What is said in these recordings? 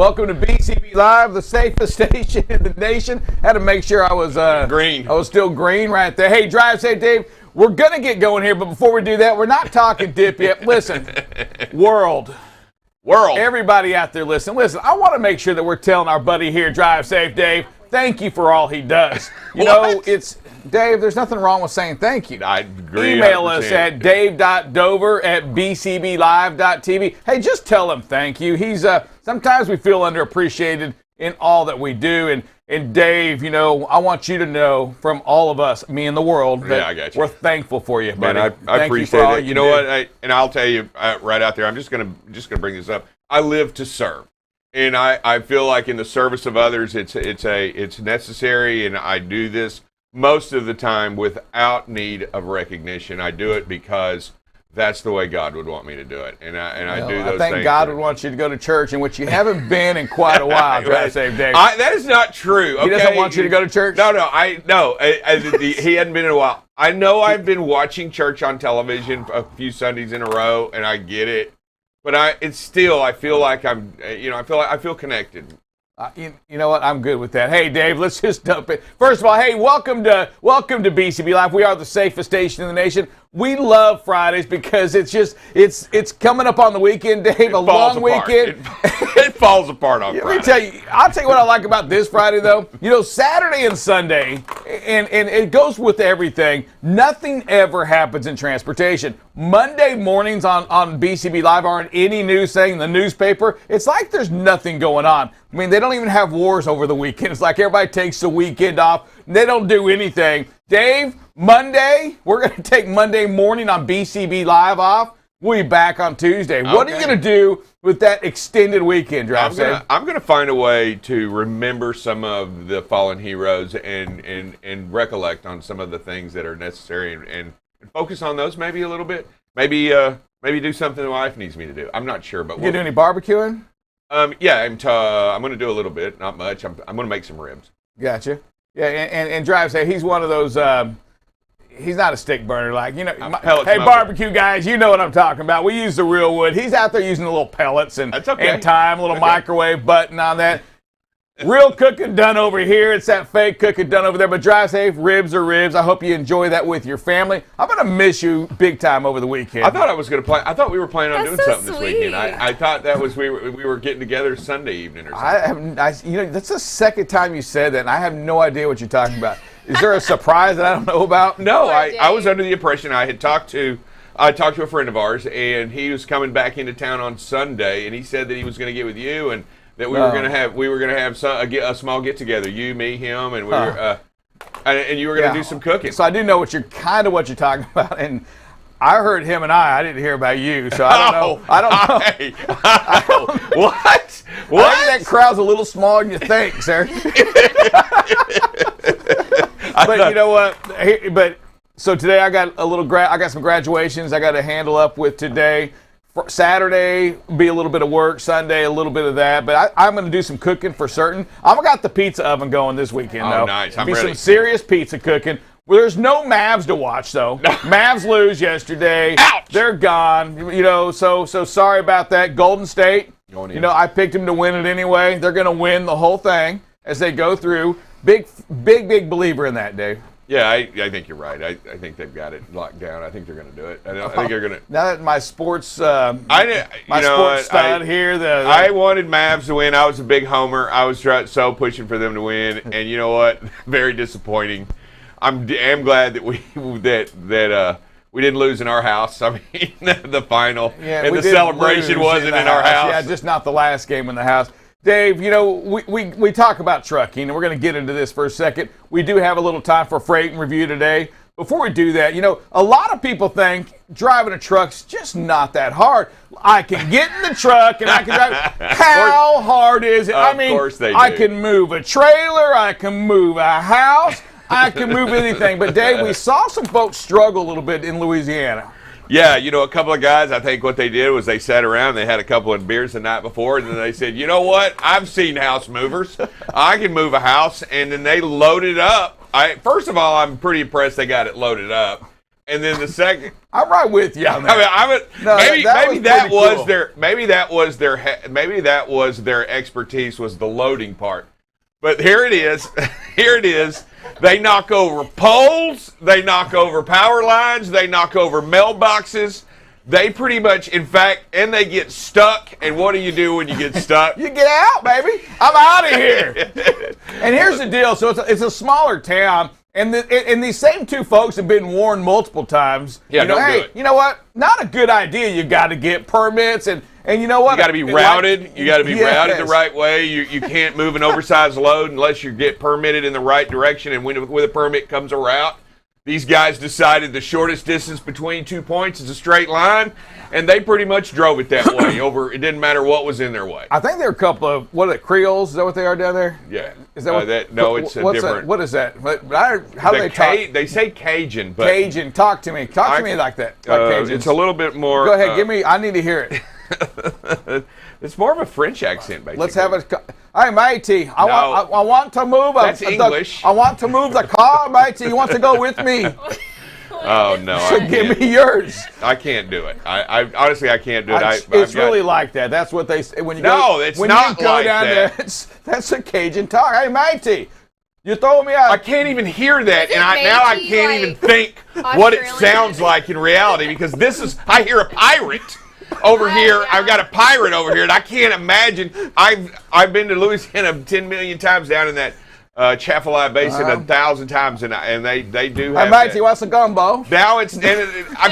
Welcome to BCB Live, the safest station in the nation. Had to make sure I was green. I was still green right there. Hey, drive safe, Dave. We're going to get going here, but before we do that, we're not talking dip yet. Listen, world. Everybody out there, listen, I want to make sure that we're telling our buddy here, Drive Safe Dave, thank you for all he does. You know, it's, Dave, there's nothing wrong with saying thank you. I agree. Email us at dave.dover@bcblive.tv. Hey, just tell him thank you. He's, sometimes we feel underappreciated in all that we do. And Dave, you know, I want you to know from all of us, me and the world, that I got you. We're thankful for you, buddy. Man, I appreciate it. You know what? And I'll tell you right out there, I'm just gonna bring this up. I live to serve, and I feel like in the service of others, it's necessary, and I do this most of the time without need of recognition. I do it because that's the way God would want me to do it, and I do those things. I think God would want you to go to church, in which you haven't been in quite a while. Drive Safe Dave. That is not true. Okay? He doesn't want you to go to church. No. He hadn't been in a while. I know I've been watching church on television a few Sundays in a row, and I get it, but I feel like I feel connected. You know what? I'm good with that. Hey, Dave, let's just dump it. First of all, hey, welcome to BCB Live. We are the safest station in the nation. We love Fridays because it's coming up on the weekend, Dave. A long weekend. It falls apart on Friday. Let me tell you. I'll tell you what I like about this Friday, though. You know, Saturday and Sunday, and it goes with everything. Nothing ever happens in transportation. Monday mornings on BCB Live aren't any news saying in the newspaper. It's like there's nothing going on. I mean, they don't even have wars over the weekend. It's like everybody takes the weekend off. They don't do anything. Dave, Monday, we're going to take Monday morning on BCB Live off. We'll be back on Tuesday. What are you going to do with that extended weekend, Drive Safe? I'm going to find a way to remember some of the fallen heroes and recollect on some of the things that are necessary and focus on those maybe a little bit. Maybe do something my wife needs me to do. I'm not sure, but you gonna do any barbecuing? Yeah, I'm going to do a little bit, not much. I'm going to make some ribs. Gotcha. Yeah, and Drive Safe, he's one of those. He's not a stick burner, like, you know. Hey, barbecue guys, you know what I'm talking about. We use the real wood. He's out there using the little pellets and time, a little microwave button on that. Real cooking done over here. It's that fake cooking done over there. But Drive Safe, ribs are ribs. I hope you enjoy that with your family. I'm going to miss you big time over the weekend. I thought I was going to play. I thought we were planning on doing something this weekend. I thought that was we were getting together Sunday evening or something. You know, that's the second time you said that, and I have no idea what you're talking about. Is there a surprise that I don't know about? No, I was under the impression I talked to a friend of ours, and he was coming back into town on Sunday, and he said that he was going to get with you and that we were going to have a small get together. You, me, him, and we were and you were going to do some cooking. So I do know what you're talking about, and I heard him and I didn't hear about you, so I don't know. I don't know. What? I think that crowd's a little smaller than you think, sir. But you know what? So today I got I got some graduations I got to handle up with today. Saturday be a little bit of work. Sunday a little bit of that. But I'm going to do some cooking for certain. I've got the pizza oven going this weekend, though. Oh, nice! I'm ready. Some serious pizza cooking. Well, there's no Mavs to watch, though. No. Mavs lose yesterday. Ouch! They're gone. You know, so sorry about that. Golden State. You know, I picked them to win it anyway. They're going to win the whole thing as they go through. Big believer in that, Dave. Yeah, I think you're right. I think they've got it locked down. I think they're going to do it. I think they're going to. Now that my sports, stud here. I wanted Mavs to win. I was a big homer. I was so pushing for them to win, and you know what? Very disappointing. I'm glad that we didn't lose in our house. I mean, the final and the celebration wasn't in our house. Yeah, just not the last game in the house. Dave, you know, we talk about trucking, and we're going to get into this for a second. We do have a little time for freight and review today. Before we do that, you know, a lot of people think driving a truck's just not that hard. I can get in the truck and I can drive. How hard is it? I mean, I can move a trailer, I can move a house, I can move anything. But Dave, we saw some folks struggle a little bit in Louisiana. Yeah, you know, a couple of guys, I think what they did was they sat around, they had a couple of beers the night before, and then they said, you know what, I've seen house movers. I can move a house, and then they loaded up. First of all, I'm pretty impressed they got it loaded up. And then the second, I'm right with you on that. I mean, No, maybe that was cool. their expertise was the loading part. But here it is. Here it is. They knock over poles. They knock over power lines. They knock over mailboxes. They pretty much, in fact, and they get stuck. And what do you do when you get stuck? You get out, baby. I'm out of here. And here's the deal. So it's a smaller town. And these same two folks have been warned multiple times. Yeah, don't do it. You know what? Not a good idea. You got to get permits, and you know what? You got to be routed. You got to be Yes. routed the right way. You can't move an oversized load unless you get permitted in the right direction. And with a permit comes a route. These guys decided the shortest distance between 2 points is a straight line, and they pretty much drove it that way. It didn't matter what was in their way. I think there are a couple of Creoles. Is that what they are down there? Yeah. Is that what? No, it's a different. What is that? How do they talk? They say Cajun, but Cajun. Talk to me. Talk to me like that. Like Cajuns. It's a little bit more. Go ahead. Give me. I need to hear it. It's more of a French accent, basically. Let's have it. Hey, matey, I want to move. That's English. I want to move the car, matey. You want to go with me? Oh no! So give me yours. I can't do it. I honestly I can't do it. It's really like that. That's what they say when you go. No, it's not you go like down that. There, that's a Cajun talk. Hey, matey, you throw me out. I can't even hear that, Is and it now I matey, can't like even think what it Australian? sounds like in reality because I hear a pirate over here. Yeah. I've got a pirate over here, and I can't imagine. I've been to Louisiana 10 million times down in that Chaffalai Basin 1,000 times, and they do have. Hey, matey, what's a gumbo? Now I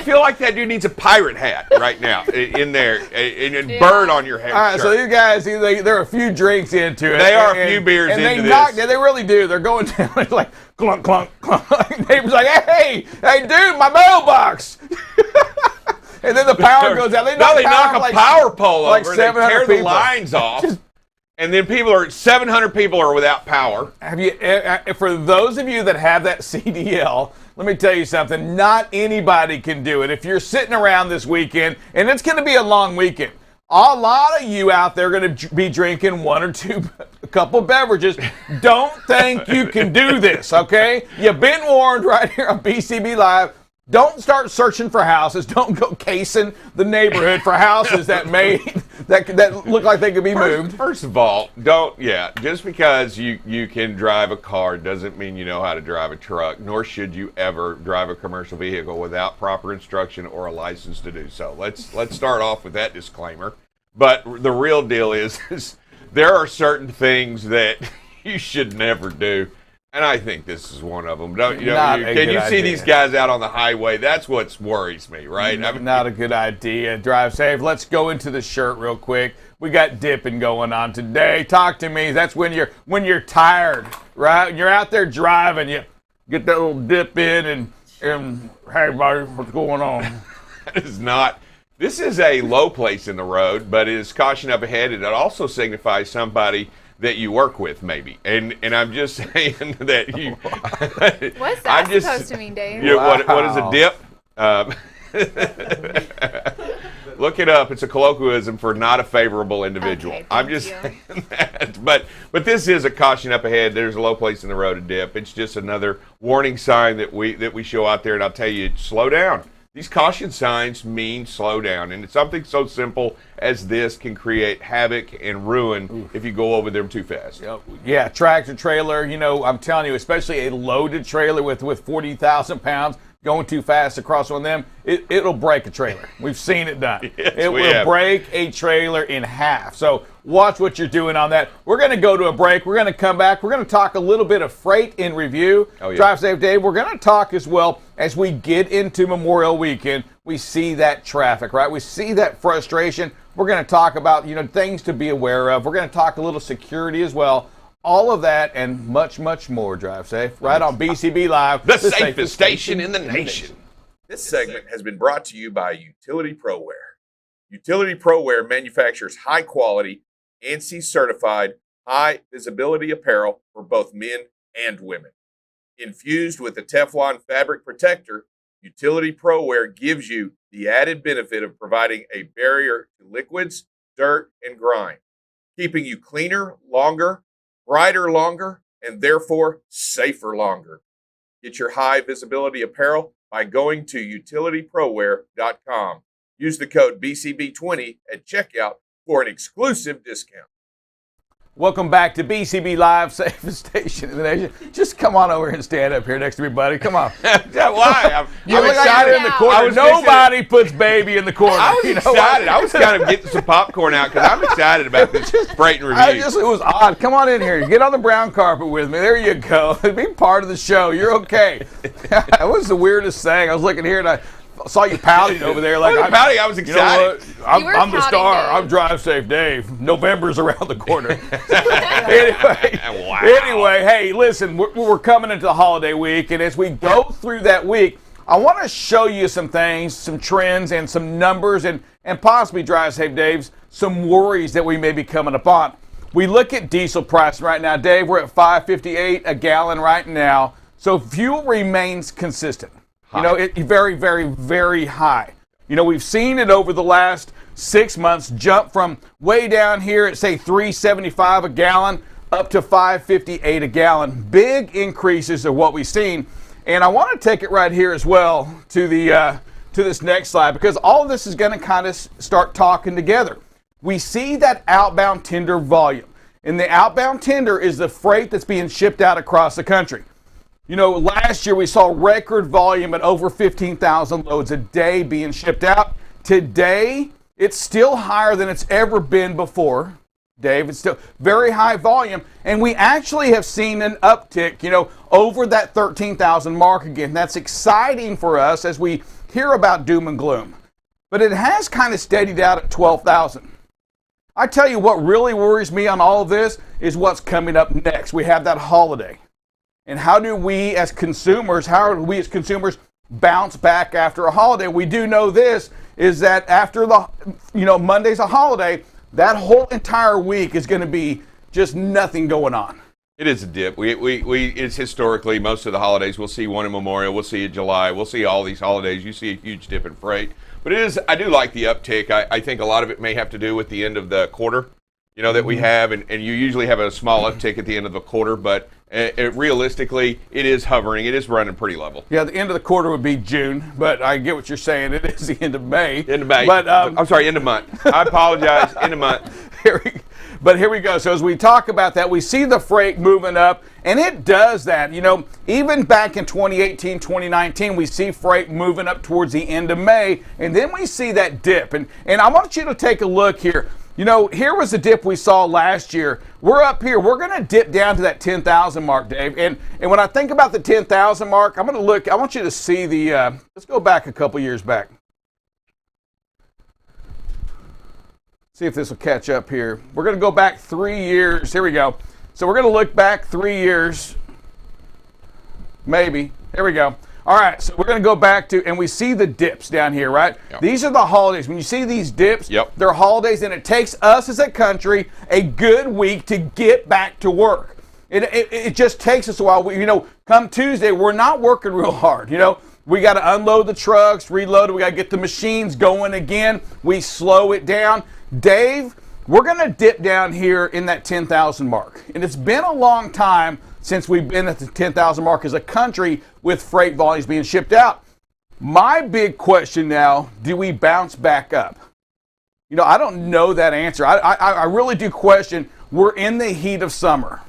feel like that dude needs a pirate hat right now in there, and bird on your head. All right, so these guys, they're a few drinks into it. They are a few beers and into they this. They really do. They're going down. It's like clunk, clunk, clunk. Neighbor's like, hey, dude, my mailbox. And then the power goes out. They knock a power pole like over. They 700 tear the people. lines off. And then 700 people are without power. Have you? For those of you that have that CDL, let me tell you something. Not anybody can do it. If you're sitting around this weekend, and it's going to be a long weekend, a lot of you out there are going to be drinking one or two, a couple beverages. Don't think you can do this, okay? You've been warned right here on BCB Live. Don't start searching for houses. Don't go casing the neighborhood for houses that look like they could be moved. First of all, just because you can drive a car doesn't mean you know how to drive a truck, nor should you ever drive a commercial vehicle without proper instruction or a license to do so. Let's start off with that disclaimer. But the real deal is there are certain things that you should never do. And I think this is one of them. Can you see these guys out on the highway? That's what worries me, right? Not a good idea. Drive safe. Let's go into the shirt real quick. We got dipping going on today. Talk to me. That's when you're tired, right? You're out there driving. You get that little dip in and hey, buddy, what's going on? This is a low place in the road, but it is caution up ahead, and it also signifies somebody that you work with, maybe, and I'm just saying that you. What's that supposed to mean, Dave? What is a dip? Look it up. It's a colloquialism for not a favorable individual. Okay, I'm just saying that. But this is a caution up ahead. There's a low place in the road, a dip. It's just another warning sign that we show out there, and I'll tell you, slow down. These caution signs mean slow down, and something so simple as this can create havoc and ruin if you go over them too fast. Yeah, tractor trailer, I'm telling you, especially a loaded trailer with 40,000 pounds going too fast across one of them, it'll break a trailer. We've seen it done. Yes, it will break a trailer in half. So watch what you're doing on that. We're going to go to a break. We're going to come back. We're going to talk a little bit of freight in review. Oh, yeah. Drive Safe Dave. We're going to talk as well as we get into Memorial Weekend. We see that traffic, right? We see that frustration. We're going to talk about, things to be aware of. We're going to talk a little security as well. All of that and much, much more. Drive Safe right on BCB Live, the safest station in the nation. This segment has been brought to you by Utility ProWear. Utility ProWear manufactures high-quality, ANSI-certified, high-visibility apparel for both men and women. Infused with the Teflon fabric protector, Utility ProWear gives you the added benefit of providing a barrier to liquids, dirt, and grime, keeping you cleaner longer, brighter longer, and therefore safer longer. Get your high visibility apparel by going to utilityproware.com. Use the code BCB20 at checkout for an exclusive discount. Welcome back to BCB Live, safest station in the nation. Just come on over and stand up here next to me, buddy. Come on. Why? I'm excited in the corner. Nobody puts baby in the corner. I was excited. I was kind of getting some popcorn out because I'm excited about this freight and review. It was odd. Come on in here. Get on the brown carpet with me. There you go. Be part of the show. You're okay. That was the weirdest thing. I was looking here and I saw you pouting over there. Like I'm pouting. I was excited. You know what? I'm the star. Dave. I'm Drive Safe Dave. November's around the corner. Anyway, hey, listen, we're coming into the holiday week, and as we go through that week, I want to show you some things, some trends, and some numbers, and possibly, Drive Safe Dave's, some worries that we may be coming upon. We look at diesel pricing right now. Dave, we're at $5.58 a gallon right now, so fuel remains consistent. You know, it very, very, very high. You know, we've seen it over the last 6 months jump from way down here at, say, $3.75 a gallon up to $5.58 a gallon. Big increases are what we've seen. And I want to take it right here as well to this next slide, because all of this is going to kind of start talking together. We see that outbound tender volume. And the outbound tender is the freight that's being shipped out across the country. You know, last year we saw record volume at over 15,000 loads a day being shipped out. Today, it's still higher than it's ever been before. Dave, it's still very high volume. And we actually have seen an uptick, you know, over that 13,000 mark again. That's exciting for us as we hear about doom and gloom. But it has kind of steadied out at 12,000. I tell you what really worries me on all of this is what's coming up next. We have that holiday. And how do we as consumers bounce back after a holiday? We do know this, is that after Monday's a holiday, that whole entire week is going to be just nothing going on. It is a dip. It's historically, most of the holidays, we'll see one in Memorial, we'll see it July, we'll see all these holidays, you see a huge dip in freight. But I do like the uptick. I think a lot of it may have to do with the end of the quarter, you know, that we have, and you usually have a small uptick at the end of the quarter, but realistically, it is hovering. It is running pretty level. Yeah, the end of the quarter would be June, but I get what you're saying. It is the end of May. End of May. But, I'm sorry, end of month. I apologize, end of month. But here we go. So as we talk about that, we see the freight moving up, and it does that. You know, even back in 2018, 2019, we see freight moving up towards the end of May, and then we see that dip. And I want you to take a look here. You know, here was the dip we saw last year. We're up here. We're going to dip down to that 10,000 mark, Dave. And when I think about the 10,000 mark, I'm going to look. I want you to see the. Let's go back a couple years back. See if this will catch up here. We're going to go back 3 years. Here we go. So we're going to look back 3 years. Maybe. Here we go. All right, so we're going to go back to, and we see the dips down here, right? Yep. These are the holidays. When you see these dips, yep, they're holidays, and it takes us as a country a good week to get back to work. It just takes us a while. Come Tuesday, we're not working real hard. You know, we got to unload the trucks, reload it. We got to get the machines going again. We slow it down. Dave, we're going to dip down here in that 10,000 mark, and it's been a long time since we've been at the 10,000 mark as a country with freight volumes being shipped out. My big question now, do we bounce back up? You know, I don't know that answer. I really do question. We're in the heat of summer.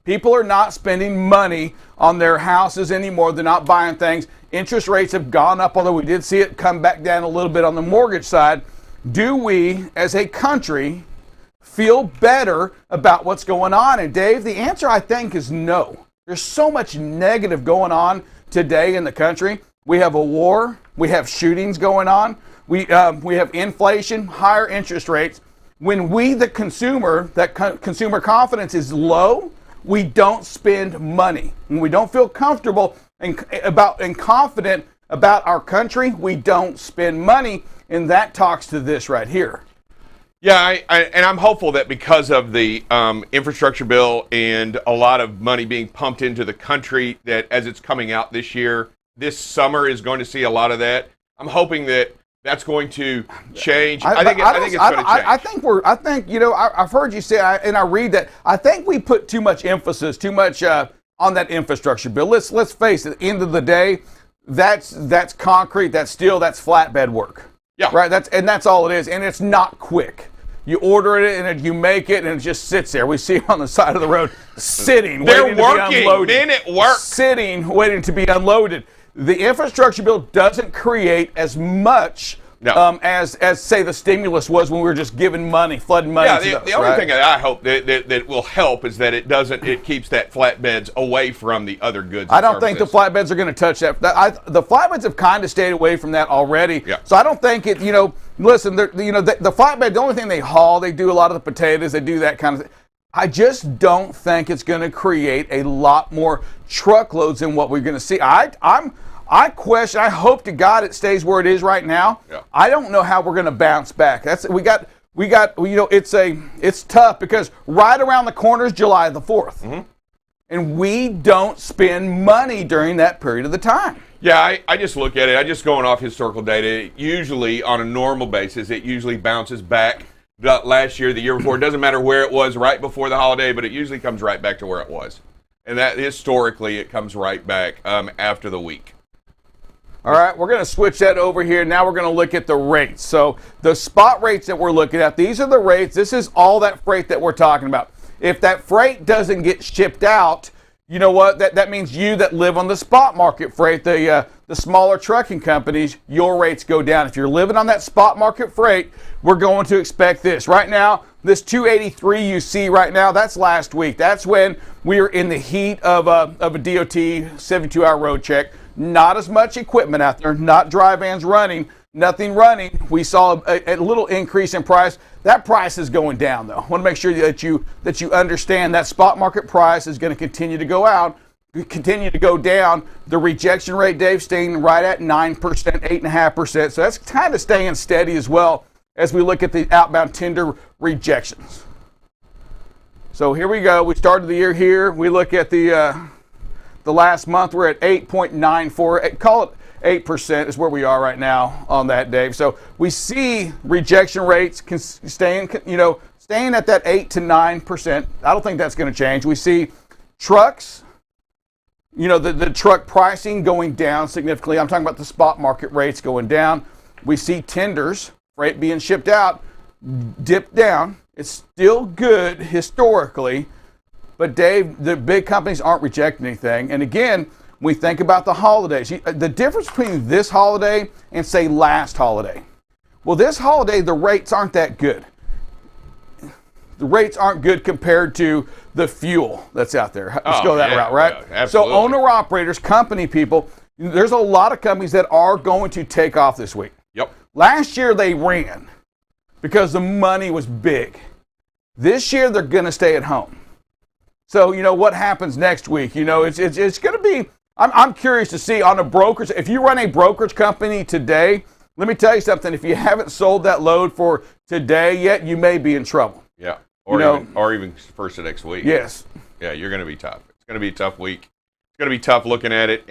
People are not spending money on their houses anymore. They're not buying things. Interest rates have gone up, although we did see it come back down a little bit on the mortgage side. Do we, as a country, feel better about what's going on? And Dave, the answer I think is no. There's so much negative going on today in the country. We have a war. We have shootings going on. We have inflation, higher interest rates. When we, the consumer, consumer confidence is low, we don't spend money. When we don't feel comfortable and confident about our country, we don't spend money, and that talks to this right here. Yeah, and I'm hopeful that because of the infrastructure bill and a lot of money being pumped into the country, that as it's coming out this year, this summer is going to see a lot of that. I'm hoping that that's going to change. I think it's going to change. I think I've heard you say, and I read that. I think we put too much emphasis, on that infrastructure bill. Let's face it. At the end of the day, that's concrete, that's steel, that's flatbed work. Yeah. Right. That's all it is, and it's not quick. You order it and you make it and it just sits there. We see it on the side of the road, sitting, waiting to be unloaded. Men at work. Sitting, waiting to be unloaded. The infrastructure bill doesn't create as much as say the stimulus was when we were just giving money, flooding money. Yeah, the only thing that I hope that will help is that it keeps that flatbeds away from the other goods. I don't think the flatbeds are going to touch that. The flatbeds have kind of stayed away from that already. Yeah. So I don't think it. Listen, the flatbed. The only thing they haul, they do a lot of the potatoes. They do that kind of thing. I just don't think it's going to create a lot more truckloads than what we're going to see. I question. I hope to God it stays where it is right now. Yeah. I don't know how we're going to bounce back. We got. It's tough because right around the corner is July the 4th, mm-hmm. and we don't spend money during that period of the time. Yeah, I just look at it. I just going off historical data. Usually, on a normal basis, it usually bounces back. Last year, the year before, it doesn't matter where it was right before the holiday, but it usually comes right back to where it was, and that historically it comes right back after the week. All right, we're going to switch that over here. Now we're going to look at the rates. So the spot rates that we're looking at, these are the rates. This is all that freight that we're talking about. If that freight doesn't get shipped out, you know what? That means you that live on the spot market freight, the smaller trucking companies, your rates go down. If you're living on that spot market freight, we're going to expect this. Right now, this 283 you see right now, that's last week. That's when we were in the heat of a DOT 72-hour road check. Not as much equipment out there, not dry vans running, nothing running. We saw a little increase in price. That price is going down, though. I want to make sure that you understand that spot market price is going to continue to go down. The rejection rate, Dave, staying right at 9%, 8.5%. So that's kind of staying steady as well as we look at the outbound tender rejections. So here we go. We started the year here. We look at the last month. We're at 8.94. Call it 8% is where we are right now on that, Dave. So we see rejection rates staying at that 8 to 9%. I don't think that's going to change. We see trucks, the truck pricing going down significantly. I'm talking about the spot market rates going down. We see tenders, freight being shipped out, dip down. It's still good historically, but Dave, the big companies aren't rejecting anything. And again, we think about the holidays. The difference between this holiday and, say, last holiday. Well, this holiday, the rates aren't that good. The rates aren't good compared to the fuel that's out there. Let's go that route, right? Yeah, absolutely. So owner-operators, company people, there's a lot of companies that are going to take off this week. Yep. Last year, they ran because the money was big. This year, they're going to stay at home. So, what happens next week? It's going to be, I'm curious to see on a brokerage. If you run a brokerage company today, let me tell you something. If you haven't sold that load for today yet, you may be in trouble. Yeah. Or even first of next week. Yes. Yeah, you're going to be tough. It's going to be a tough week. It's going to be tough looking at it.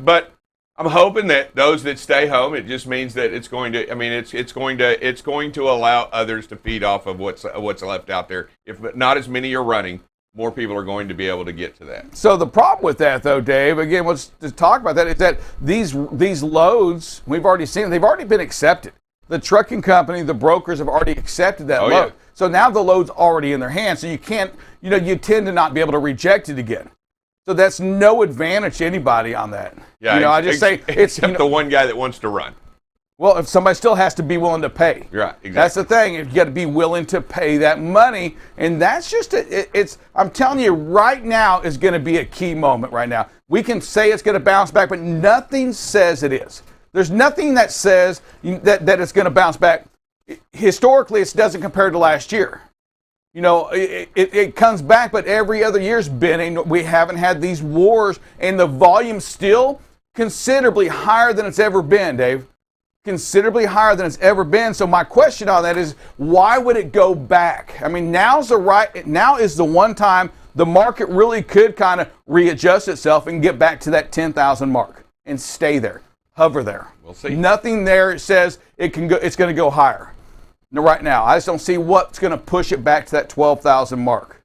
But I'm hoping that those that stay home, it just means that it's going to allow others to feed off of what's left out there. If not as many are running, more people are going to be able to get to that. So the problem with that, though, Dave, again, let's just talk about that, is that these loads, we've already seen, they've already been accepted. The trucking company, the brokers have already accepted that load. Yeah. So now the load's already in their hands. So you can't, you tend to not be able to reject it again. So that's no advantage to anybody on that. Yeah, I just say it's the one guy that wants to run. Well, if somebody still has to be willing to pay. Right, exactly. That's the thing. You got to be willing to pay that money, and that's just it's. I'm telling you, right now is going to be a key moment. Right now, we can say it's going to bounce back, but nothing says it is. There's nothing that says that it's going to bounce back. Historically, it doesn't compare to last year. It comes back, but every other year's been. We haven't had these wars, and the volume's still considerably higher than it's ever been, Dave. Considerably higher than it's ever been. So my question on that is, why would it go back? I mean, now is the one time the market really could kind of readjust itself and get back to that 10,000 mark and stay there, hover there. We'll see. Nothing there says it's going to go higher. Right now, I just don't see what's going to push it back to that 12,000 mark.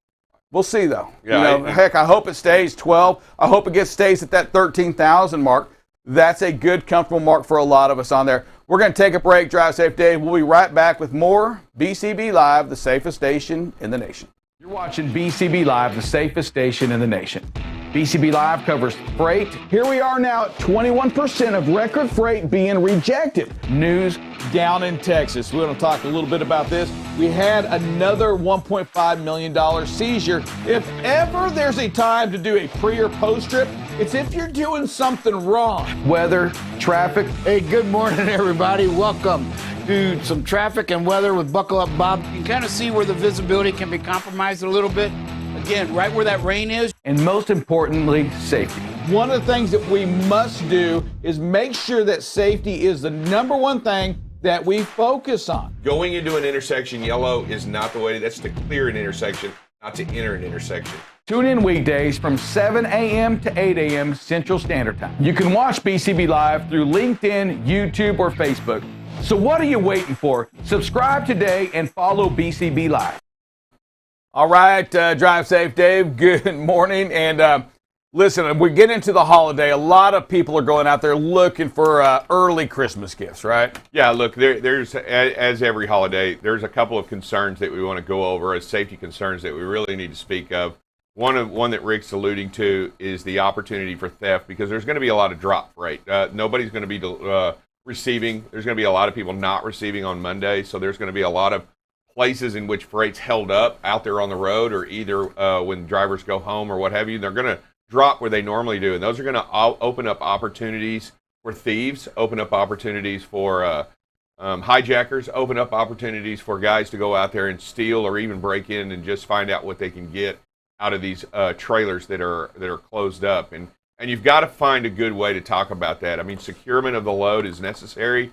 We'll see, though. Yeah, heck, I hope it stays 12. I hope it stays at that 13,000 mark. That's a good, comfortable mark for a lot of us on there. We're going to take a break. Drive safe, Dave. We'll be right back with more BCB Live, the safest station in the nation. You're watching BCB Live, the safest station in the nation. BCB Live covers freight. Here we are now at 21% of record freight being rejected. News down in Texas. We're going to talk a little bit about this. We had another $1.5 million seizure. If ever there's a time to do a pre or post trip, it's if you're doing something wrong. Weather, traffic. Hey, good morning, everybody. Welcome to some traffic and weather with Buckle Up Bob. You can kind of see where the visibility can be compromised a little bit. Again, right where that rain is. And most importantly, safety. One of the things that we must do is make sure that safety is the number one thing that we focus on. Going into an intersection yellow is not the way. That's to clear an intersection, not to enter an intersection. Tune in weekdays from 7 a.m. to 8 a.m. Central Standard Time. You can watch BCB Live through LinkedIn, YouTube, or Facebook. So what are you waiting for? Subscribe today and follow BCB Live. All right, drive safe, Dave. Good morning. And listen, we get into the holiday. A lot of people are going out there looking for early Christmas gifts, right? Yeah, look, there's, as every holiday, there's a couple of concerns that we want to go over as safety concerns that we really need to speak of. One that Rick's alluding to is the opportunity for theft, because there's going to be a lot of drop freight. Nobody's going to be receiving. There's going to be a lot of people not receiving on Monday, so there's going to be a lot of places in which freight's held up out there on the road, or either when drivers go home or what have you. They're going to drop where they normally do, and those are going to open up opportunities for thieves, open up opportunities for hijackers, open up opportunities for guys to go out there and steal or even break in and just find out what they can get out of these trailers that are closed up. And you've got to find a good way to talk about that. I mean, securement of the load is necessary,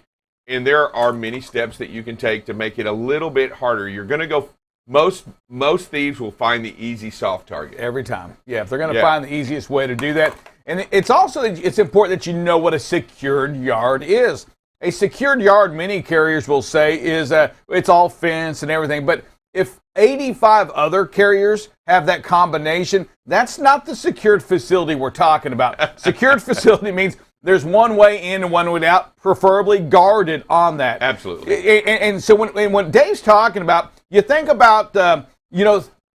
and there are many steps that you can take to make it a little bit harder. You're going to go, most thieves will find the easy, soft target. Every time. Yeah, if they're going to find the easiest way to do that. And it's also, it's important that you know what a secured yard is. A secured yard, many carriers will say, is it's all fenced and everything. But if 85 other carriers have that combination, that's not the secured facility we're talking about. Secured facility means there's one way in and one way out, preferably guarded on that. Absolutely. And so when Dave's talking about, you think about,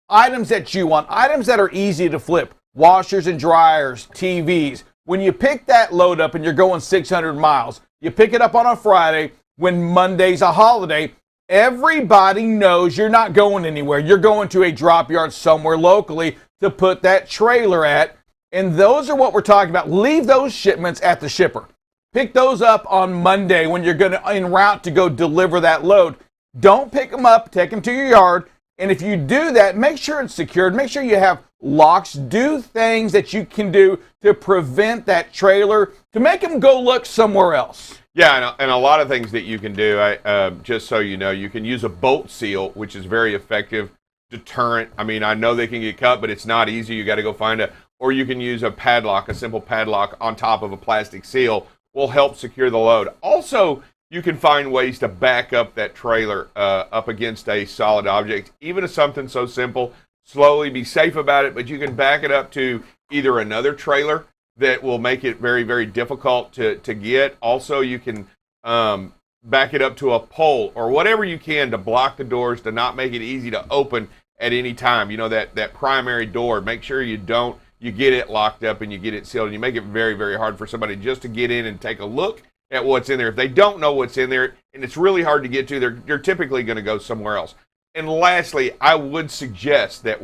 items that you want, items that are easy to flip, washers and dryers, TVs. When you pick that load up and you're going 600 miles, you pick it up on a Friday when Monday's a holiday, everybody knows you're not going anywhere. You're going to a drop yard somewhere locally to put that trailer at. And those are what we're talking about. Leave those shipments at the shipper. Pick those up on Monday when you're going to en route to go deliver that load. Don't pick them up, take them to your yard. And if you do that, make sure it's secured. Make sure you have locks. Do things that you can do to prevent that trailer, to make them go look somewhere else. Yeah, and a lot of things that you can do, just so you know, you can use a bolt seal, which is very effective deterrent. I mean, I know they can get cut, but it's not easy. You got to go find or you can use a padlock, a simple padlock on top of a plastic seal will help secure the load. Also, you can find ways to back up that trailer up against a solid object, even if something so simple. Slowly, be safe about it, but you can back it up to either another trailer that will make it very, very difficult to get. Also, you can back it up to a pole or whatever you can to block the doors, to not make it easy to open at any time. You know, that primary door, make sure you get it locked up and you get it sealed, and you make it very, very hard for somebody just to get in and take a look at what's in there. If they don't know what's in there and it's really hard to get to, they're typically going to go somewhere else. And lastly, I would suggest that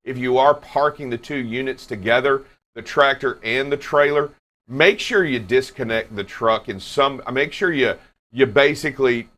if you are parking the two units together, the tractor and the trailer, make sure you disconnect the truck make sure you basically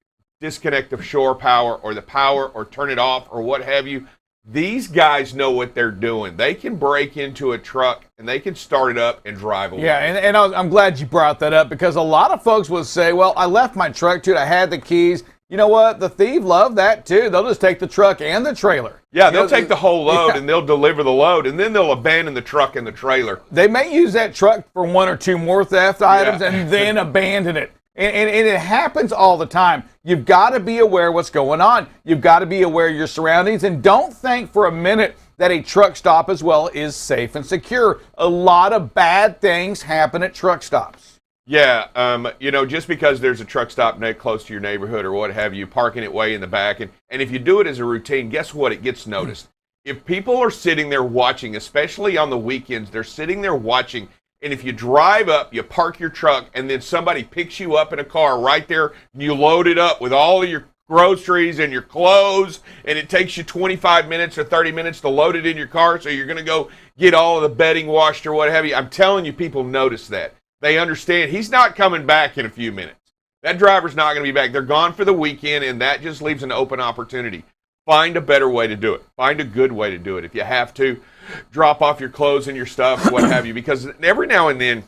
disconnect the shore power or the power or turn it off or what have you. These guys know what they're doing. They can break into a truck and they can start it up and drive away. Yeah, and I'm glad you brought that up, because a lot of folks will say, well, I left my truck too, I had the keys. You know what? The thief love that too. They'll just take the truck and the trailer. Yeah, they'll take the whole load and they'll deliver the load, and then they'll abandon the truck and the trailer. They may use that truck for one or two more theft items and then abandon it. And it happens all the time. You've got to be aware what's going on. You've got to be aware of your surroundings, and don't think for a minute that a truck stop as well is safe and secure. A lot of bad things happen at truck stops. Yeah, just because there's a truck stop close to your neighborhood or what have you, parking it way in the back, and if you do it as a routine, guess what? It gets noticed. If people are sitting there watching, especially on the weekends, they're sitting there watching, and if you drive up, you park your truck, and then somebody picks you up in a car right there, and you load it up with all of your groceries and your clothes, and it takes you 25 minutes or 30 minutes to load it in your car, so you're going to go get all of the bedding washed or what have you. I'm telling you, people notice that. They understand he's not coming back in a few minutes. That driver's not going to be back. They're gone for the weekend, and that just leaves an open opportunity. Find a better way to do it. Find a good way to do it. If you have to, drop off your clothes and your stuff, what have you. Because every now and then,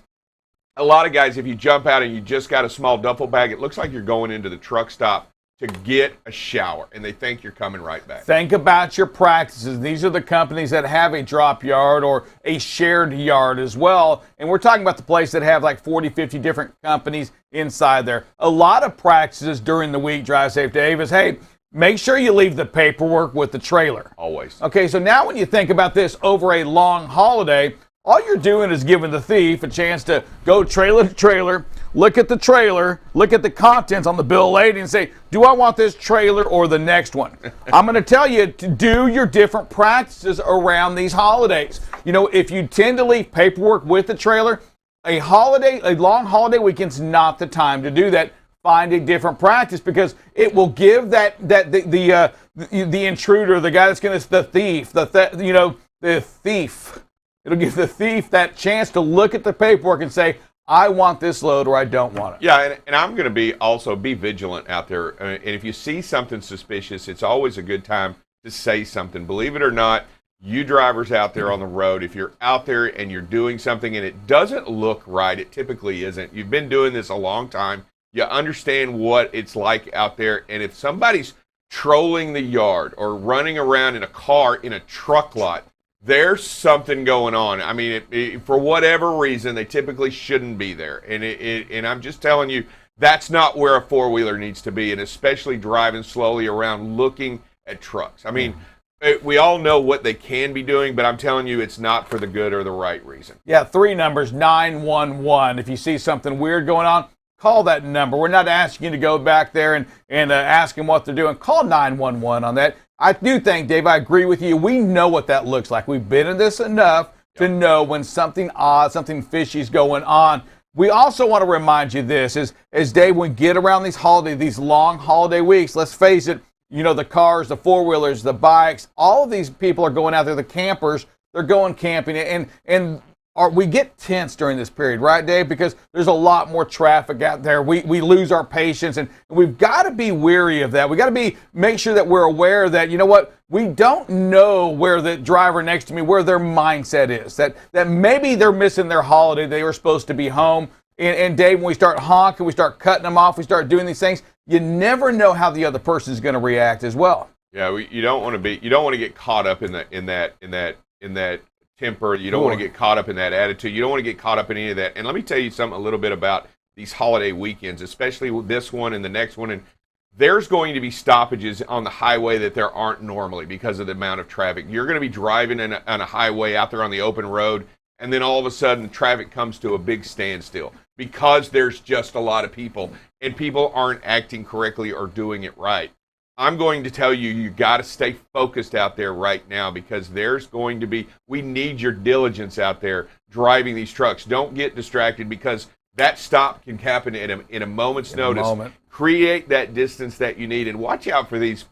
a lot of guys, if you jump out and you just got a small duffel bag, it looks like you're going into the truck stop to get a shower, and they think you're coming right back. Think about your practices. These are the companies that have a drop yard or a shared yard as well. And we're talking about the place that have like 40, 50 different companies inside there. A lot of practices during the week, Drive Safe Dave, is, hey, make sure you leave the paperwork with the trailer. Always. Okay, so now when you think about this over a long holiday, all you're doing is giving the thief a chance to go trailer to trailer, look at the trailer, look at the contents on the bill of lading and say, do I want this trailer or the next one? I'm going to tell you to do your different practices around these holidays. If you tend to leave paperwork with the trailer, a long holiday weekend's not the time to do that. Find a different practice because it will give the intruder, the guy that's going to, the thief. It'll give the thief that chance to look at the paperwork and say, I want this load or I don't want it. Yeah, and I'm going to be vigilant out there. And if you see something suspicious, it's always a good time to say something. Believe it or not, you drivers out there on the road, if you're out there and you're doing something and it doesn't look right, it typically isn't. You've been doing this a long time. You understand what it's like out there. And if somebody's trolling the yard or running around in a car in a truck lot, there's something going on. I mean, for whatever reason, they typically shouldn't be there. And I'm just telling you, that's not where a four-wheeler needs to be, and especially driving slowly around looking at trucks. I mean, we all know what they can be doing, but I'm telling you, it's not for the good or the right reason. Yeah, 3 numbers, 911. If you see something weird going on, call that number. We're not asking you to go back there and ask them what they're doing. Call 911 on that. I do think, Dave, I agree with you. We know what that looks like. We've been in this enough to know when something odd, something fishy is going on. We also want to remind you this, as Dave, when we get around these long holiday weeks, let's face it, the cars, the four-wheelers, the bikes, all of these people are going out there, the campers, they're going camping, and we get tense during this period, right, Dave? Because there's a lot more traffic out there. We lose our patience, and we've got to be wary of that. We've got to make sure that we're aware that, we don't know where the driver next to me, where their mindset is, that maybe they're missing their holiday. They were supposed to be home. And Dave, when we start honking, we start cutting them off, we start doing these things, you never know how the other person is going to react as well. Yeah, you don't want to get caught up in that temper. You don't want to get caught up in that attitude. You don't want to get caught up in any of that. And let me tell you something a little bit about these holiday weekends, especially with this one and the next one. And there's going to be stoppages on the highway that there aren't normally because of the amount of traffic. You're going to be driving on a highway out there on the open road, and then all of a sudden traffic comes to a big standstill because there's just a lot of people, and people aren't acting correctly or doing it right. I'm going to tell you, you got to stay focused out there right now because we need your diligence out there driving these trucks. Don't get distracted because that stop can happen in a moment's notice. Create that distance that you need, and watch out for these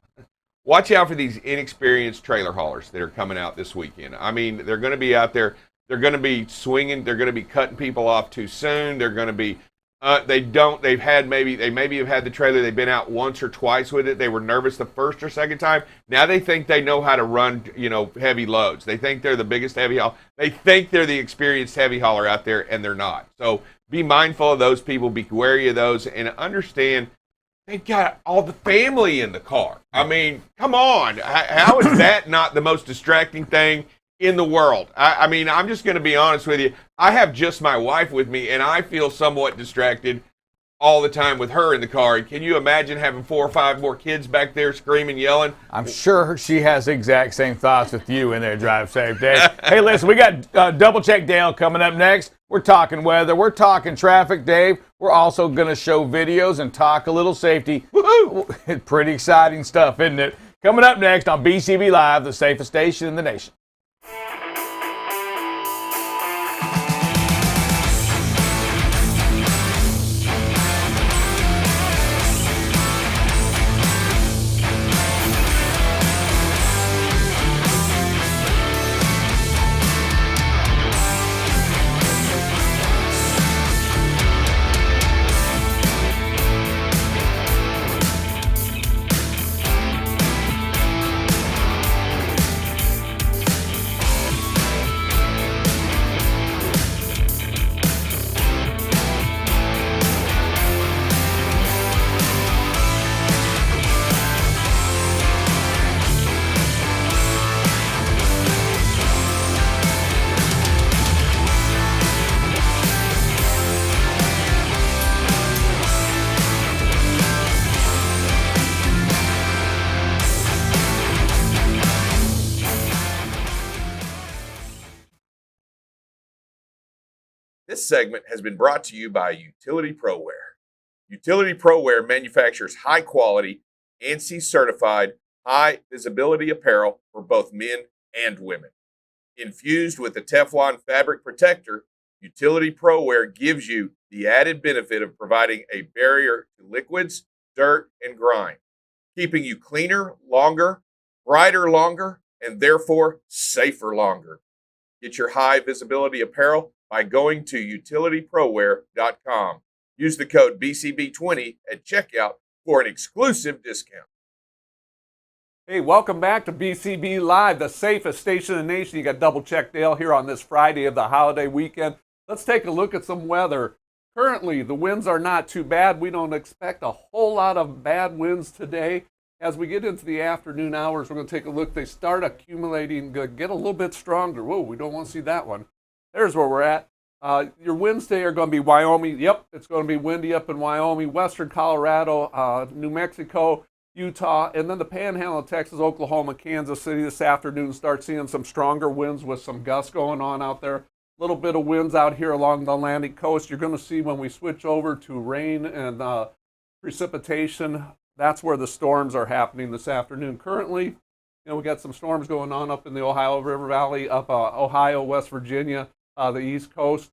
inexperienced trailer haulers that are coming out this weekend. I mean, they're going to be out there. They're going to be swinging. They're going to be cutting people off too soon. They're going to be they maybe have had the trailer. They've been out once or twice with it. They were nervous the first or second time. Now they think they know how to run, heavy loads. They think they're the biggest heavy hauler. They think they're the experienced heavy hauler out there, and they're not. So be mindful of those people. Be wary of those, and understand they've got all the family in the car. I mean, come on. How is that not the most distracting thing in the world? I mean, I'm just going to be honest with you. I have just my wife with me, and I feel somewhat distracted all the time with her in the car. Can you imagine having 4 or 5 more kids back there screaming, yelling? I'm sure she has the exact same thoughts with you in there, Drive Safe Dave. Hey, listen, we got Double Check Dale coming up next. We're talking weather. We're talking traffic, Dave. We're also going to show videos and talk a little safety. Woohoo! Pretty exciting stuff, isn't it? Coming up next on BCB Live, the safest station in the nation. This segment has been brought to you by Utility ProWear. Utility ProWear manufactures high quality, ANSI certified, high visibility apparel for both men and women. Infused with the Teflon fabric protector, Utility ProWear gives you the added benefit of providing a barrier to liquids, dirt, and grime, keeping you cleaner longer, brighter longer, and therefore safer longer. Get your high visibility apparel by going to utilityproware.com. Use the code BCB20 at checkout for an exclusive discount. Hey, welcome back to BCB Live, the safest station in the nation. You got Double Check Dale here on this Friday of the holiday weekend. Let's take a look at some weather. Currently, the winds are not too bad. We don't expect a whole lot of bad winds today. As we get into the afternoon hours, we're going to take a look. They start accumulating, get a little bit stronger. Whoa, we don't want to see that one. There's where we're at. Your winds today are going to be Wyoming. Yep, it's going to be windy up in Wyoming, western Colorado, New Mexico, Utah, and then the panhandle of Texas, Oklahoma, Kansas City this afternoon. Start seeing some stronger winds with some gusts going on out there. A little bit of winds out here along the Atlantic coast. You're going to see when we switch over to rain and precipitation, that's where the storms are happening this afternoon. Currently, we got some storms going on up in the Ohio River Valley, up Ohio, West Virginia, the East Coast,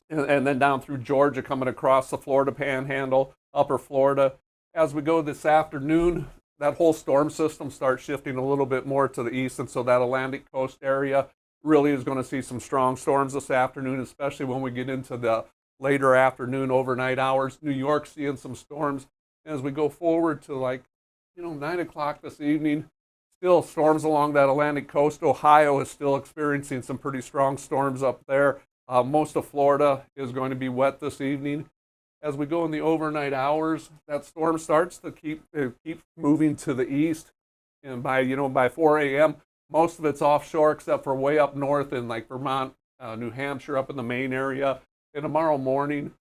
and then down through Georgia, coming across the Florida Panhandle, upper Florida. As we go this afternoon, that whole storm system starts shifting a little bit more to the east, and so that Atlantic coast area really is going to see some strong storms this afternoon, especially when we get into the later afternoon, overnight hours. New York seeing some storms. As we go forward to 9 o'clock this evening, still storms along that Atlantic coast. Ohio is still experiencing some pretty strong storms up there. Most of Florida is going to be wet this evening. As we go in the overnight hours, that storm starts to keep moving to the east, and by 4 a.m., most of it's offshore except for way up north in Vermont, New Hampshire, up in the Maine area. And tomorrow morning,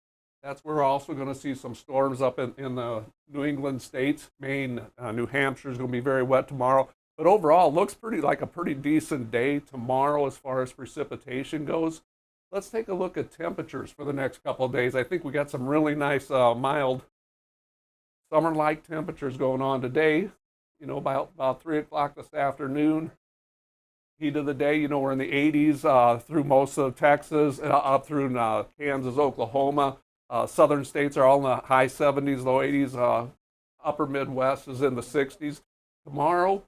that's where we're also going to see some storms up in the New England states. Maine, New Hampshire is going to be very wet tomorrow. But overall, it looks like a pretty decent day tomorrow as far as precipitation goes. Let's take a look at temperatures for the next couple of days. I think we got some really nice, mild summer-like temperatures going on today. About 3 o'clock this afternoon. Heat of the day, we're in the 80s through most of Texas, up through Kansas, Oklahoma. Southern states are all in the high 70s, low 80s. Upper Midwest is in the 60s. Tomorrow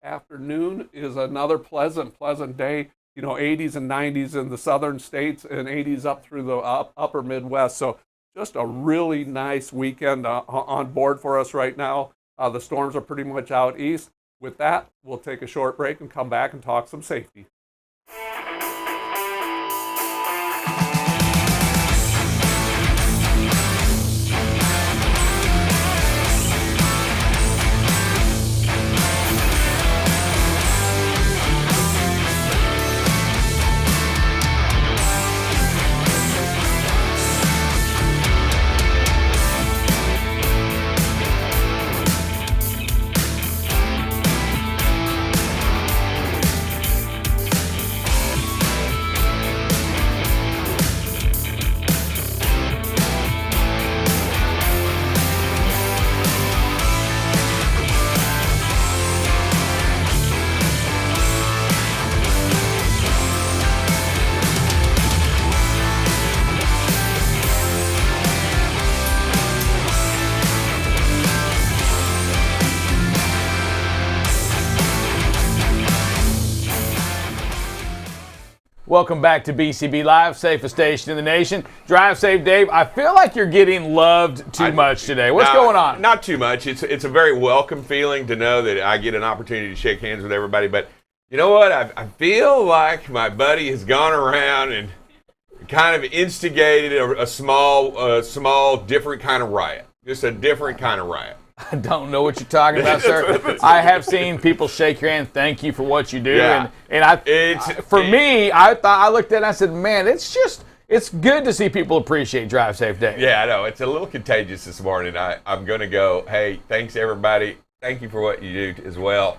afternoon is another pleasant day. 80s and 90s in the southern states and 80s up through the upper Midwest. So just a really nice weekend on board for us right now. The storms are pretty much out east. With that, we'll take a short break and come back and talk some safety. Welcome back to BCB Live, safest station in the nation. Drive safe, Dave. I feel like you're getting loved too much today. What's going on? Not too much. It's a very welcome feeling to know that I get an opportunity to shake hands with everybody. But you know what? I feel like my buddy has gone around and kind of instigated a small, different kind of riot. Just a different kind of riot. I don't know what you're talking about, sir. I have seen people shake your hand, thank you for what you do, Yeah. and I looked at it and I said, man, it's good to see people appreciate Drive Safe Day. Yeah, I know. It's a little contagious this morning. I'm going to go, hey, thanks everybody. Thank you for what you do as well.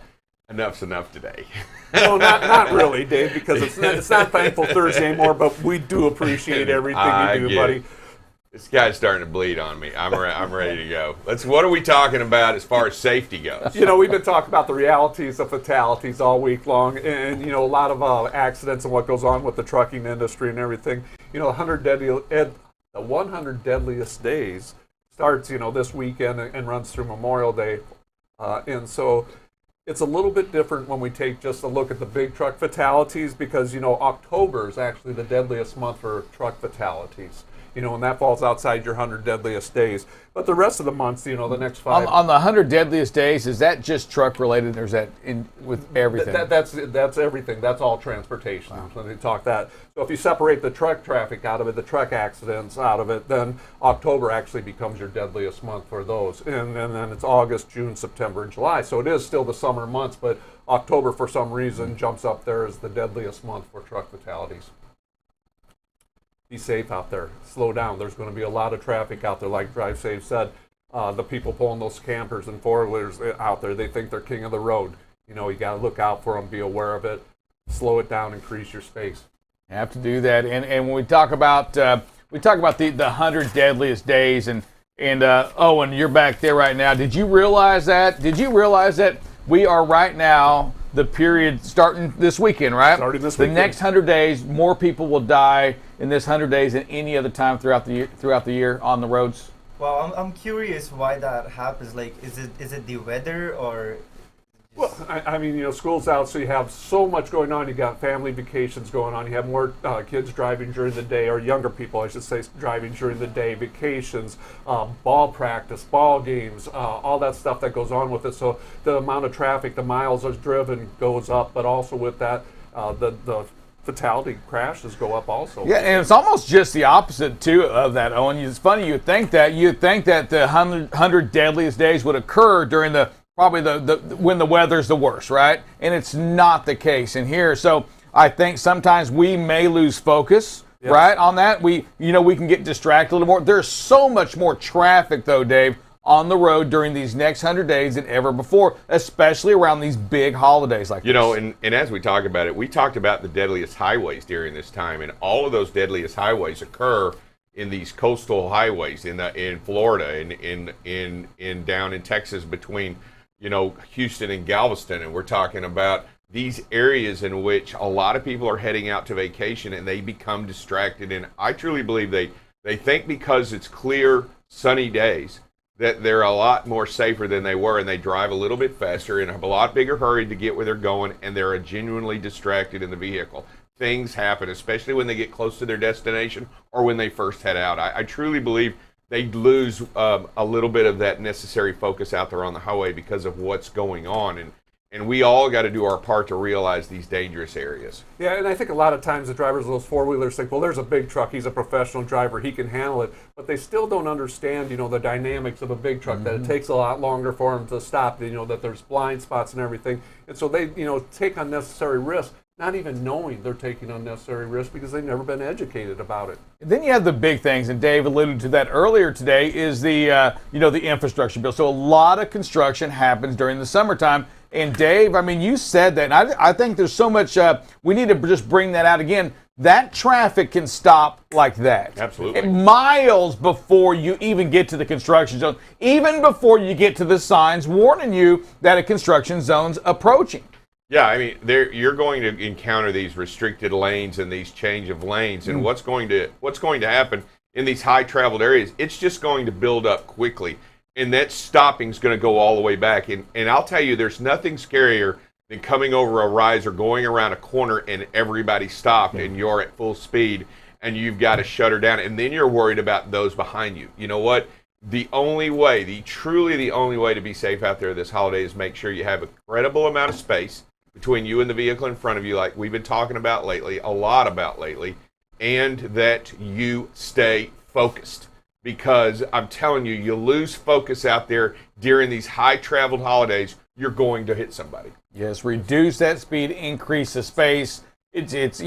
Enough's enough today. No, not really, Dave, because it's not Thankful Thursday anymore, but we do appreciate everything you do, buddy. This guy's starting to bleed on me. I'm ready to go. What are we talking about as far as safety goes? You know, we've been talking about the realities of fatalities all week long, and you know, a lot of accidents and what goes on with the trucking industry and everything. You know, the 100 deadliest days starts, you know, this weekend and runs through Memorial Day, and so it's a little bit different when we take just a look at the big truck fatalities, because you know, October is actually the deadliest month for truck fatalities. You know, and that falls outside your 100 deadliest days. But the rest of the months, you know, the next 5. On the 100 deadliest days, is that just truck related, or is that with everything? That's everything. That's all transportation. Wow. When they talk that. So if you separate the truck traffic out of it, the truck accidents out of it, then October actually becomes your deadliest month for those. And then it's August, June, September, and July. So it is still the summer months, but October, for some reason, jumps up there as the deadliest month for truck fatalities. Be safe out there. Slow down. There's going to be a lot of traffic out there, like Drive Safe said. The people pulling those campers and four-wheelers out there, they think they're king of the road. You know, you got to look out for them, be aware of it, slow it down, increase your space. You have to do that. And when we talk about the 100 deadliest days, and Owen, you're back there right now. Did you realize that? We are right now, the period starting this weekend, right? Starting this weekend. The next 100 days, more people will die in this 100 days than any other time throughout the year on the roads. Well, I'm curious why that happens. Like, is it the weather or? Well, I mean, you know, school's out, so you have so much going on. You got family vacations going on. You have more kids driving during the day, or younger people, I should say, driving during the day. Vacations, ball practice, ball games, all that stuff that goes on with it. So the amount of traffic, the miles are driven goes up, but also with that, the fatality crashes go up also. Yeah, and it's almost just the opposite too of that, Owen. It's funny, you'd think that the 100 deadliest days would occur during probably when the weather's the worst, right? And it's not the case in here. So I think sometimes we may lose focus, yes, right, on that. We can get distracted a little more. There's so much more traffic, though, Dave, on the road during these next 100 days than ever before, especially around these big holidays like this. You know, and as we talk about it, we talked about the deadliest highways during this time, and all of those deadliest highways occur in these coastal highways in Florida and in down in Texas between, you know, Houston and Galveston. And we're talking about these areas in which a lot of people are heading out to vacation and they become distracted. And I truly believe they think because it's clear, sunny days that they're a lot more safer than they were, and they drive a little bit faster and have a lot bigger hurry to get where they're going, and they're genuinely distracted in the vehicle. Things happen, especially when they get close to their destination or when they first head out. I truly believe they lose a little bit of that necessary focus out there on the highway because of what's going on. And we all got to do our part to realize these dangerous areas. Yeah, and I think a lot of times the drivers of those four-wheelers think, well, there's a big truck, he's a professional driver, he can handle it. But they still don't understand, you know, the dynamics of a big truck, that it takes a lot longer for them to stop, you know, that there's blind spots and everything. And so they, you know, take unnecessary risks, not even knowing they're taking unnecessary risks because they've never been educated about it. And then you have the big things, and Dave alluded to that earlier today, is the infrastructure bill. So a lot of construction happens during the summertime. And Dave, I mean, you said that, and I think there's so much, we need to just bring that out again. That traffic can stop like that. Absolutely. Miles before you even get to the construction zone, even before you get to the signs warning you that a construction zone's approaching. Yeah, I mean, you're going to encounter these restricted lanes and these change of lanes, and what's going to happen in these high traveled areas? It's just going to build up quickly, and that stopping is going to go all the way back. And I'll tell you, there's nothing scarier than coming over a rise or going around a corner and everybody stopped and you're at full speed and you've got to shut her down. And then you're worried about those behind you. You know what? The only way, truly the only way to be safe out there this holiday is make sure you have a credible amount of space between you and the vehicle in front of you, like we've been talking about lately, a lot about lately, and that you stay focused. Because I'm telling you, you lose focus out there during these high-traveled holidays, you're going to hit somebody. Yes, reduce that speed, increase the space. It's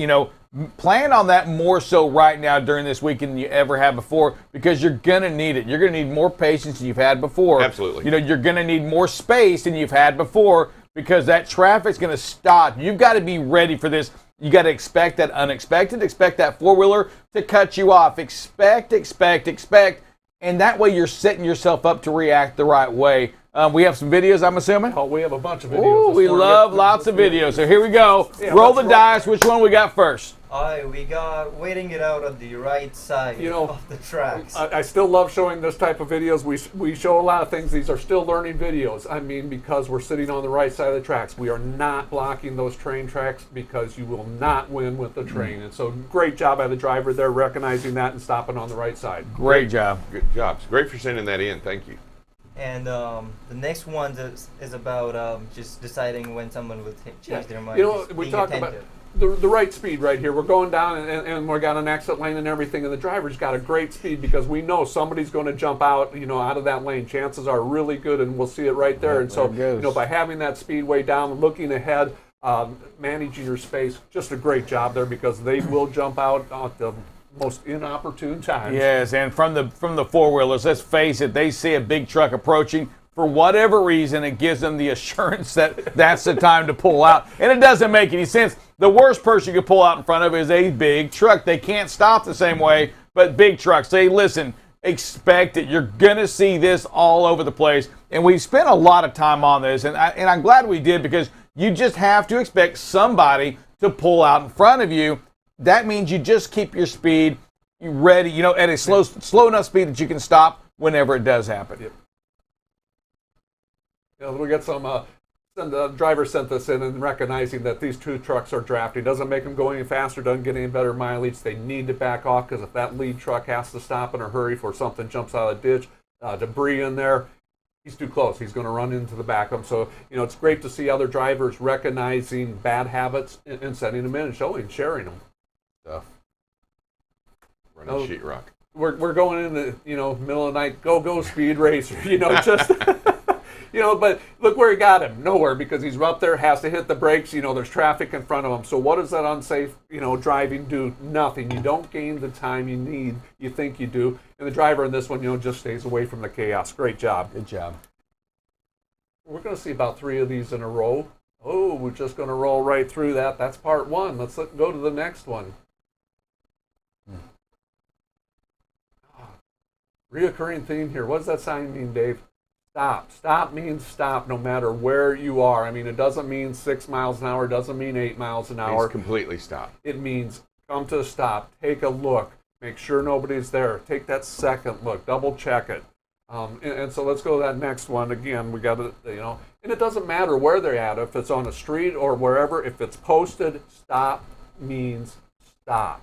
plan on that more so right now during this weekend than you ever have before, because you're going to need it. You're going to need more patience than you've had before. Absolutely. You're going to need more space than you've had before, because that traffic's going to stop. You've got to be ready for this. You got to expect that unexpected, expect that four-wheeler to cut you off. Expect, and that way you're setting yourself up to react the right way. We have some videos, I'm assuming? Oh, we have a bunch of videos. Oh, we love lots of videos. So here we go. Roll the dice. Which one we got first? We got waiting it out on the right side of the tracks. I still love showing this type of videos. We show a lot of things. These are still learning videos. I mean, because we're sitting on the right side of the tracks. We are not blocking those train tracks, because you will not win with the train. And so great job by the driver there, recognizing that and stopping on the right side. Great job. Good job. It's great for sending that in. Thank you. And the next one is about just deciding when someone will change their mind. We talked about the right speed right here. We're going down and we've got an exit lane and everything, and the driver's got a great speed because we know somebody's going to jump out of that lane. Chances are really good, and we'll see it right there. And so, by having that speed way down, looking ahead, managing your space, just a great job there, because they will jump out at the most inopportune times. Yes, and from the four-wheelers, let's face it, they see a big truck approaching. For whatever reason, it gives them the assurance that that's the time to pull out. And it doesn't make any sense. The worst person you can pull out in front of is a big truck. They can't stop the same way, but big trucks, they listen, expect it. You're going to see this all over the place. And we've spent a lot of time on this, and I'm glad we did, because you just have to expect somebody to pull out in front of you. That means you just keep your speed ready, at a slow enough speed that you can stop whenever it does happen. Yep. We got some, the driver sent this in, and recognizing that these two trucks are drafting. Doesn't make them go any faster, doesn't get any better mileage. They need to back off, because if that lead truck has to stop in a hurry for something jumps out of the ditch, debris in there, he's too close. He's going to run into the back of him. So, it's great to see other drivers recognizing bad habits and setting them in and sharing them. Stuff. Running sheetrock. We're going into middle of the night go speed racer. Just but look where he got him. Nowhere, because he's up there, has to hit the brakes. There's traffic in front of him. So what does that unsafe driving do? Nothing. You don't gain the time you think you do. And the driver in this one just stays away from the chaos. Great job. Good job. We're going to see about 3 of these in a row. Oh, we're just going to roll right through that. That's part 1. Let's go to the next one. Reoccurring theme here. What does that sign mean, Dave? Stop. Stop means stop no matter where you are. I mean, it doesn't mean 6 miles an hour. It doesn't mean 8 miles an hour. It's completely stop. It means come to a stop. Take a look. Make sure nobody's there. Take that second look. Double check it. And so let's go to that next one. Again, we got to, and it doesn't matter where they're at. If it's on a street or wherever, if it's posted, stop means stop.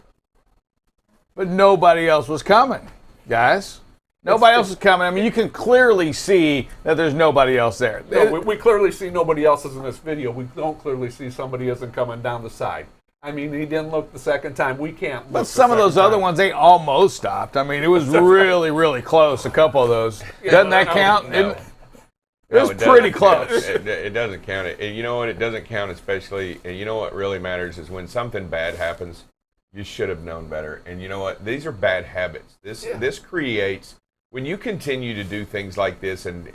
But nobody else was coming, guys. Nobody else is coming. I mean, you can clearly see that there's nobody else there. No, we clearly see nobody else is in this video. We don't clearly see somebody isn't coming down the side. I mean, he didn't look the second time. We can't look. But some of those other ones, they almost stopped. I mean, it was really, really close, a couple of those. Doesn't that count? No. It was pretty close. It doesn't count. And you know what? It doesn't count especially, and you know what really matters is when something bad happens, you should have known better. And you know what? These are bad habits. This creates... When you continue to do things like this and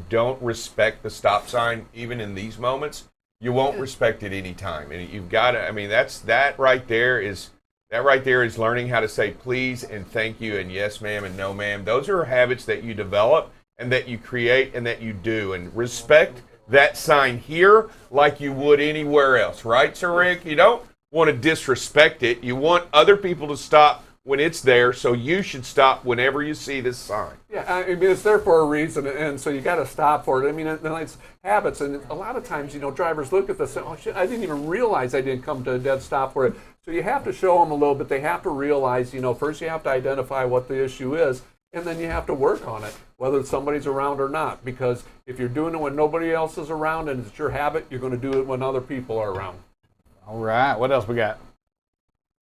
don't respect the stop sign, even in these moments, you won't respect it any time. And you've got to, I mean, that right there is learning how to say please and thank you and yes ma'am and no ma'am. Those are habits that you develop and that you create and that you do. And respect that sign here like you would anywhere else. Right, Sir Rick? You don't want to disrespect it. You want other people to stop when it's there, so you should stop whenever you see this sign. Yeah, I mean, it's there for a reason, and so you got to stop for it. I mean, it's habits, and a lot of times, drivers look at this and, oh, shit, I didn't even realize I didn't come to a dead stop for it. So you have to show them a little bit. They have to realize, first you have to identify what the issue is, and then you have to work on it, whether somebody's around or not, because if you're doing it when nobody else is around and it's your habit, you're going to do it when other people are around. All right, what else we got?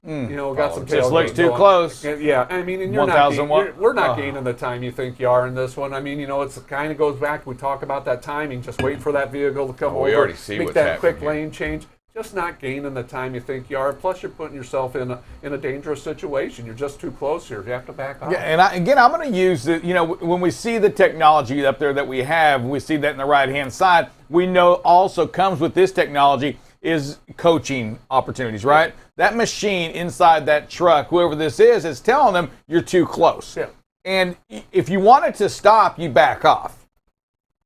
Got some Just looks too going. close. Yeah, I mean, and we're not gaining the time you think you are in this one. I mean, it kind of goes back. We talk about that timing, just waiting for that vehicle to come over. We already see make what's that quick happening here. lane change. Just not gaining the time you think you are. Plus, you're putting yourself in a dangerous situation. You're just too close here. You have to back off. Yeah, and I'm going to use the, when we see the technology up there that we have, we see that in the right-hand side, we know also comes with this technology is coaching opportunities, right? That machine inside that truck, whoever this is telling them you're too close. Yeah. And if you want it to stop, you back off.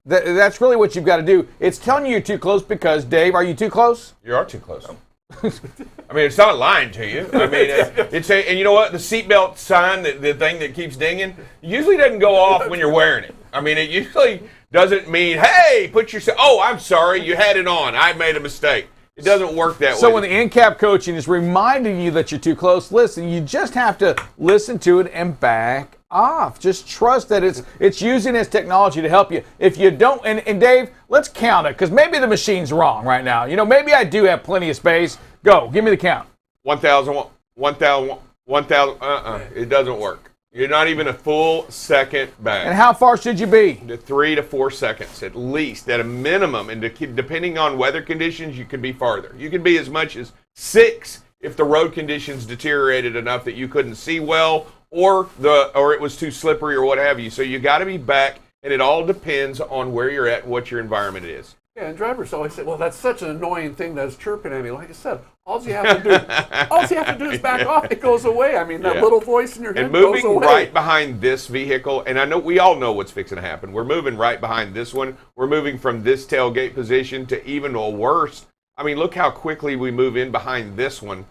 That's really what you've got to do. It's telling you you're too close because, Dave, are you too close? You are too close. I mean, it's not lying to you. I mean, and you know what? The seatbelt sign, the thing that keeps dinging, usually doesn't go off when you're wearing it. I mean, it usually doesn't mean, hey, I'm sorry, you had it on. I made a mistake. It doesn't work that way. So when the in-cab coaching is reminding you that you're too close, listen, you just have to listen to it and back off. Just trust that it's using its technology to help you. If you don't, and Dave, let's count it, because maybe the machine's wrong right now. Maybe I do have plenty of space. Go, give me the count. 1,000, 1,000, 1,000, it doesn't work. You're not even a full second back. And how far should you be? 3 to 4 seconds at least, at a minimum. And depending on weather conditions, you can be farther. You can be as much as 6 if the road conditions deteriorated enough that you couldn't see well, or it was too slippery or what have you. So you got to be back, and it all depends on where you're at, what your environment is. Yeah, and drivers always say, well, that's such an annoying thing that's chirping at me. Like I said, all you have to do is back off. It goes away. I mean, that little voice in your head goes away. And moving right behind this vehicle, and I know we all know what's fixing to happen. We're moving right behind this one. We're moving from this tailgate position to even a worse. I mean, look how quickly we move in behind this one.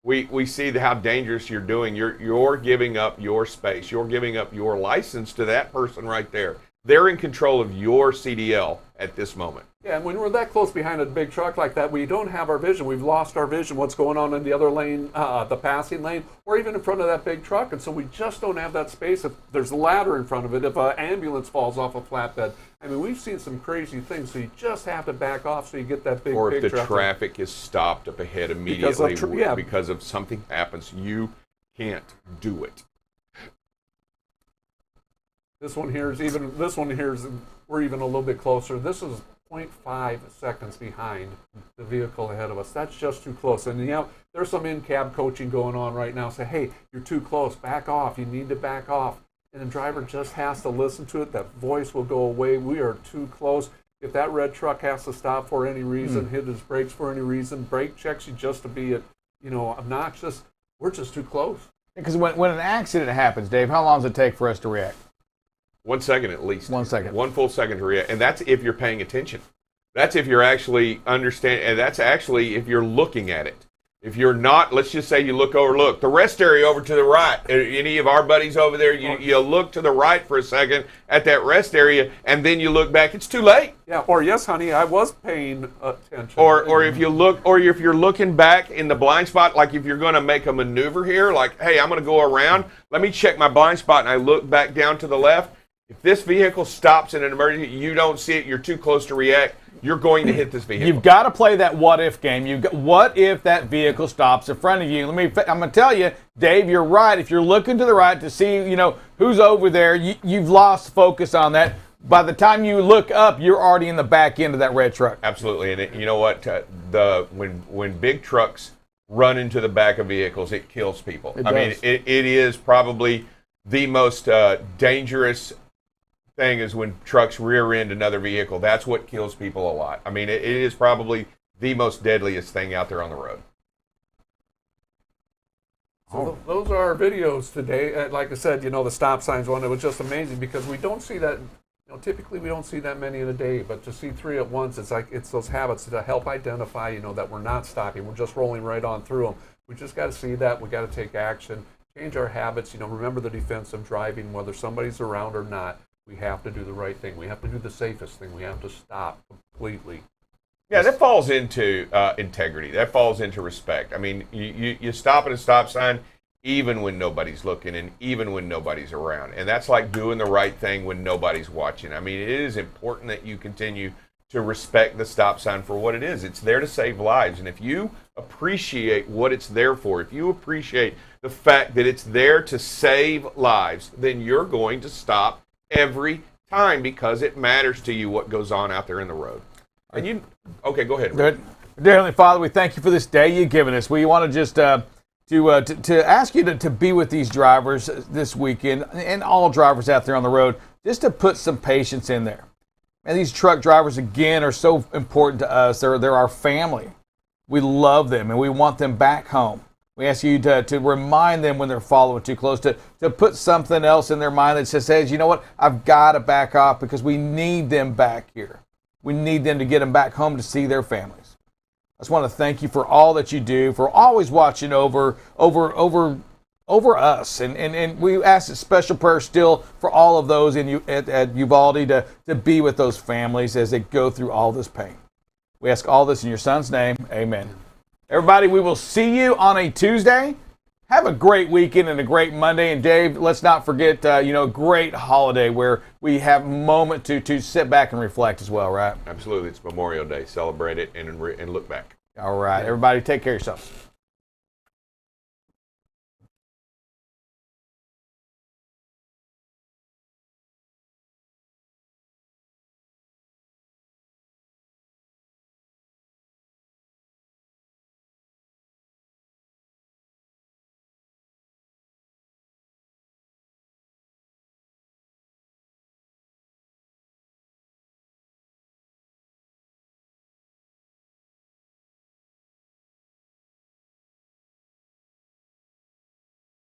We see how dangerous you're doing. You're giving up your space. You're giving up your license to that person right there. They're in control of your CDL at this moment. Yeah, and when we're that close behind a big truck like that, we don't have our vision. We've lost our vision, what's going on in the other lane, the passing lane, or even in front of that big truck. And so we just don't have that space. If there's a ladder in front of it, if an ambulance falls off a flatbed. I mean, we've seen some crazy things, so you just have to back off so you get that big Or if the truck. traffic is stopped up ahead immediately because of something happens, you can't do it. This one here is we're even a little bit closer. This is 0.5 seconds behind the vehicle ahead of us. That's just too close. And there's some in-cab coaching going on right now. Say, hey, you're too close. Back off. You need to back off. And the driver just has to listen to it. That voice will go away. We are too close. If that red truck has to stop for any reason, hit his brakes for any reason, brake checks you just to be obnoxious, we're just too close. Because when an accident happens, Dave, how long does it take for us to react? 1 second at least. 1 second. 1 full second to react. And that's if you're paying attention. That's if you're actually understanding, and that's actually if you're looking at it. If you're not, let's just say you look the rest area over to the right. Any of our buddies over there, you look to the right for a second at that rest area, and then you look back. It's too late. Yeah. Or yes, honey, I was paying attention. Or if you're looking back in the blind spot, like if you're going to make a maneuver here, like, hey, I'm going to go around. Let me check my blind spot, and I look back down to the left. If this vehicle stops in an emergency, you don't see it, you're too close to react, you're going to hit this vehicle. You've got to play that what-if game. What if that vehicle stops in front of you? I'm going to tell you, Dave, you're right. If you're looking to the right to see, who's over there, you've lost focus on that. By the time you look up, you're already in the back end of that red truck. Absolutely. And you know what? When big trucks run into the back of vehicles, it kills people. It does. It is probably the most dangerous thing is when trucks rear end another vehicle. That's what kills people a lot. I mean, it is probably the most deadliest thing out there on the road. So those are our videos today. Like I said, the stop signs one, it was just amazing because we don't see that. Typically we don't see that many in a day, but to see 3 at once, it's those habits to help identify, that we're not stopping. We're just rolling right on through them. We just got to see that. We got to take action. change our habits. Remember the defensive driving, whether somebody's around or not. We have to do the right thing. We have to do the safest thing. We have to stop completely. Yeah, that falls into integrity. That falls into respect. I mean, you stop at a stop sign even when nobody's looking and even when nobody's around. And that's like doing the right thing when nobody's watching. I mean, it is important that you continue to respect the stop sign for what it is. It's there to save lives. And if you appreciate what it's there for, if you appreciate the fact that it's there to save lives, then you're going to stop every time because it matters to you what goes on out there in the road. And okay, go ahead. Good. Dear Heavenly Father, we thank you for this day you've given us. We want to just to ask you to be with these drivers this weekend and all drivers out there on the road, just to put some patience in there. And these truck drivers, again, are so important to us. They're our family. We love them, and we want them back home. We ask you to remind them when they're following too close, to put something else in their mind that just says, you know what, I've got to back off because we need them back here. We need them to get them back home to see their families. I just want to thank you for all that you do, for always watching over us. And we ask a special prayer still for all of those at Uvalde to be with those families as they go through all this pain. We ask all this in your son's name. Amen. Everybody, we will see you on a Tuesday. Have a great weekend and a great Monday. And Dave, let's not forget, a great holiday where we have a moment to sit back and reflect as well, right? Absolutely. It's Memorial Day. Celebrate it and look back. All right. Everybody, take care of yourselves.